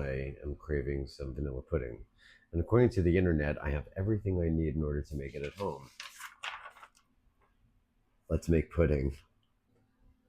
I am craving some vanilla pudding. And according to the internet, I have everything I need in order to make it at home. Let's make pudding.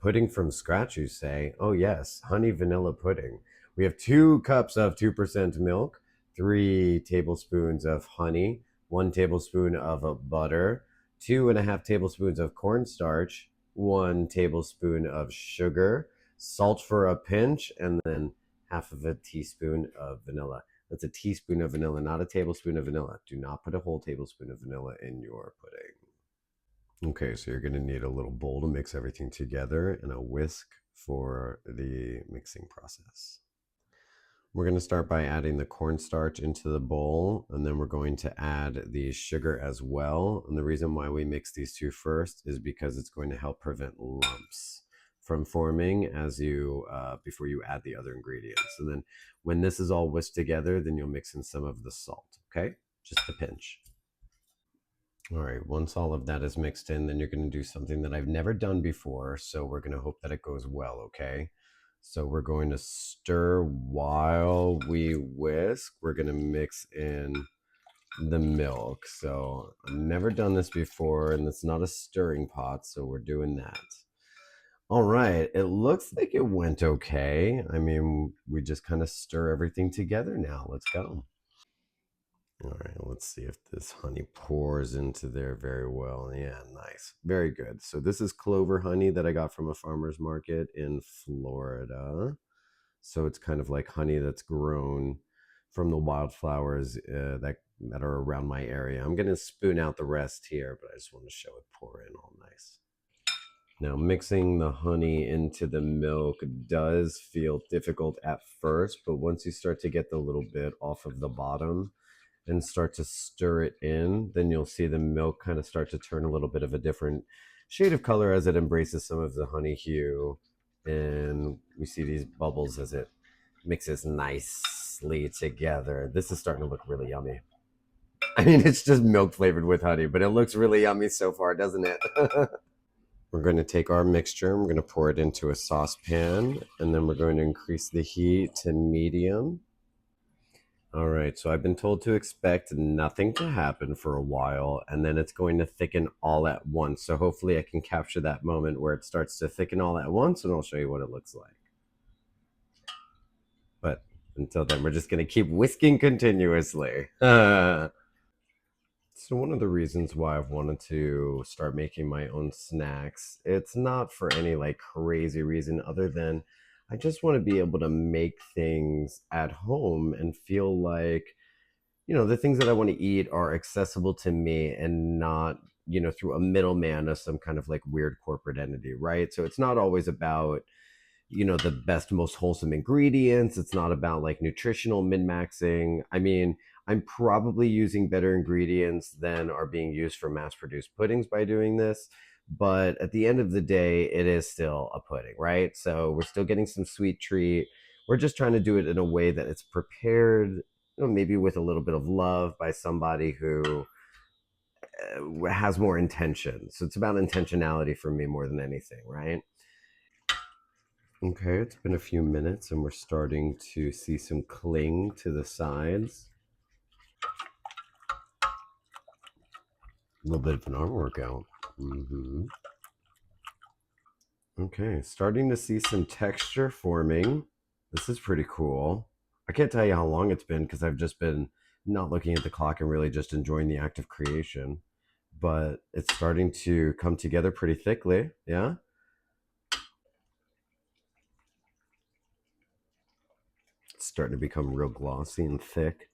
Pudding from scratch, you say? Oh, yes, honey vanilla pudding. We have 2 cups of 2% milk, 3 tablespoons of honey, 1 tablespoon of butter, 2.5 tablespoons of cornstarch, 1 tablespoon of sugar, salt for a pinch, and then half of a teaspoon of vanilla. That's a teaspoon of vanilla, not a tablespoon of vanilla. Do not put a whole tablespoon of vanilla in your pudding. Okay, so you're going to need a little bowl to mix everything together and a whisk for the mixing process. We're going to start by adding the cornstarch into the bowl, and then we're going to add the sugar as well. And the reason why we mix these two first is because it's going to help prevent lumps from forming as you before you add the other ingredients. And then when this is all whisked together, then you'll mix in some of the salt, okay? Just a pinch. All right, once all of that is mixed in, then you're going to do something that I've never done before. So we're going to hope that it goes well, okay? So we're going to stir while we whisk. We're going to mix in the milk. So I've never done this before, and it's not a stirring pot, so we're doing that. All right, it looks like it went okay. I mean, we just kind of stir everything together now. Let's go. All right, let's see if this honey pours into there very well. Yeah, nice. Very good. So this is clover honey that I got from a farmer's market in Florida. So it's kind of like honey that's grown from the wildflowers that are around my area. I'm going to spoon out the rest here, but I just want to show it pour in all nice. Now, mixing the honey into the milk does feel difficult at first, but once you start to get the little bit off of the bottom, and start to stir it in, then you'll see the milk kind of start to turn a little bit of a different shade of color as it embraces some of the honey hue. And we see these bubbles as it mixes nicely together. This is starting to look really yummy. I mean, it's just milk flavored with honey, but it looks really yummy so far, doesn't it? We're going to take our mixture and we're going to pour it into a saucepan, and then we're going to increase the heat to medium. All right, so I've been told to expect nothing to happen for a while, and then it's going to thicken all at once. So hopefully I can capture that moment where it starts to thicken all at once, and I'll show you what it looks like. But until then, we're just going to keep whisking continuously. So one of the reasons why I've wanted to start making my own snacks, it's not for any like crazy reason other than I just want to be able to make things at home and feel like, the things that I want to eat are accessible to me and not, through a middleman of some kind of like weird corporate entity, right? So it's not always about, the best, most wholesome ingredients. It's not about like nutritional min-maxing. I mean, I'm probably using better ingredients than are being used for mass-produced puddings by doing this. But at the end of the day, it is still a pudding, right? So we're still getting some sweet treat. We're just trying to do it in a way that it's prepared, maybe with a little bit of love by somebody who has more intention. So it's about intentionality for me more than anything, right? Okay, it's been a few minutes and we're starting to see some cling to the sides. A little bit of an arm workout. Okay, starting to see some texture forming. This is pretty cool. I can't tell you how long it's been because I've just been not looking at the clock and really just enjoying the act of creation. But it's starting to come together pretty thickly, yeah? It's starting to become real glossy and thick.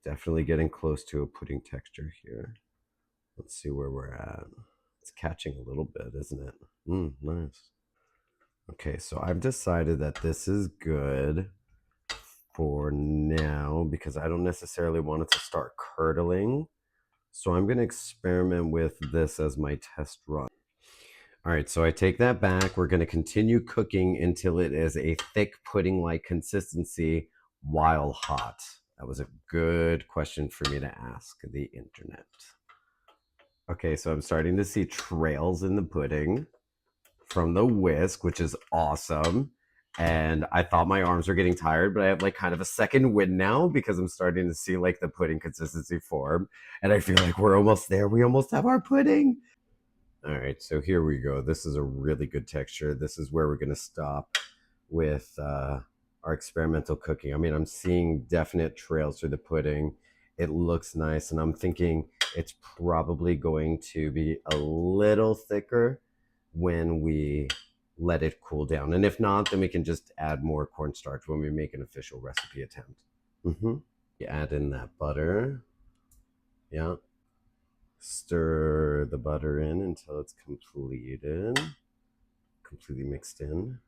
Definitely getting close to a pudding texture here. Let's see where we're at. It's catching a little bit, isn't it? Nice. Okay, so I've decided that this is good for now because I don't necessarily want it to start curdling. So I'm going to experiment with this as my test run. All right, so I take that back. We're going to continue cooking until it is a thick pudding-like consistency while hot. That was a good question for me to ask the internet. Okay, so I'm starting to see trails in the pudding from the whisk, which is awesome. And I thought my arms were getting tired, but I have like kind of a second wind now because I'm starting to see like the pudding consistency form. And I feel like we're almost there. We almost have our pudding. All right, so here we go. This is a really good texture. This is where we're going to stop with our experimental cooking. I mean, I'm seeing definite trails through the pudding. It looks nice, and I'm thinking it's probably going to be a little thicker when we let it cool down. And if not, then we can just add more cornstarch when we make an official recipe attempt. Mm-hmm. You add in that butter. Yeah. Stir the butter in until it's completely mixed in.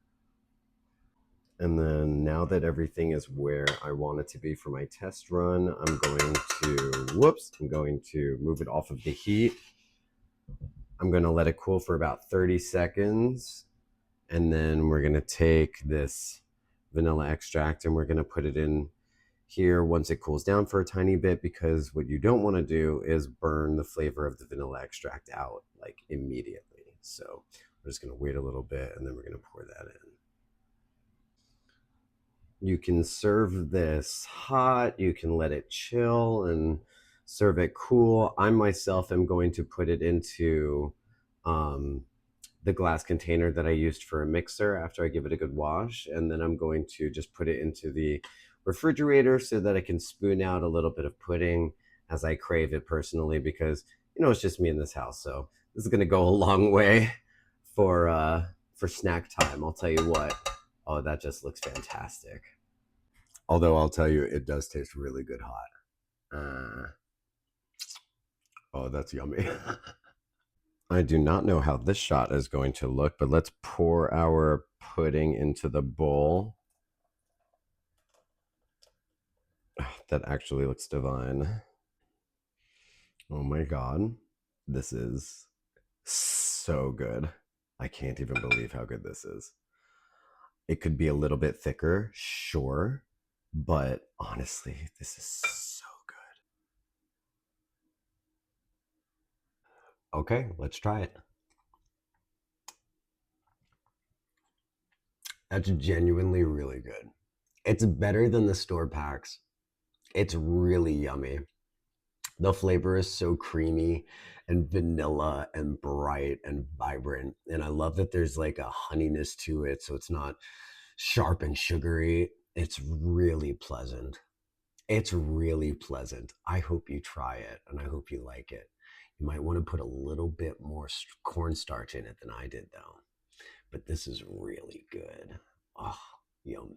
And then now that everything is where I want it to be for my test run, I'm going to move it off of the heat. I'm going to let it cool for about 30 seconds. And then we're going to take this vanilla extract and we're going to put it in here once it cools down for a tiny bit, because what you don't want to do is burn the flavor of the vanilla extract out like immediately. So we're just going to wait a little bit and then we're going to pour that in. You can serve this hot, you can let it chill and serve it cool. I myself am going to put it into the glass container that I used for a mixer after I give it a good wash. And then I'm going to just put it into the refrigerator so that I can spoon out a little bit of pudding as I crave it personally, because, you know, it's just me in this house. So this is going to go a long way for snack time. I'll tell you what. Oh, that just looks fantastic. Although I'll tell you, it does taste really good hot. Oh, that's yummy. I do not know how this shot is going to look, but let's pour our pudding into the bowl. That actually looks divine. Oh my God. This is so good. I can't even believe how good this is. It could be a little bit thicker, sure, but honestly, this is so good. Okay, let's try it. That's genuinely really good. It's better than the store packs. It's really yummy. The flavor is so creamy and vanilla and bright and vibrant. And I love that there's like a honeyness to it. So it's not sharp and sugary. It's really pleasant. It's really pleasant. I hope you try it and I hope you like it. You might want to put a little bit more cornstarch in it than I did, though. But this is really good. Oh, yum.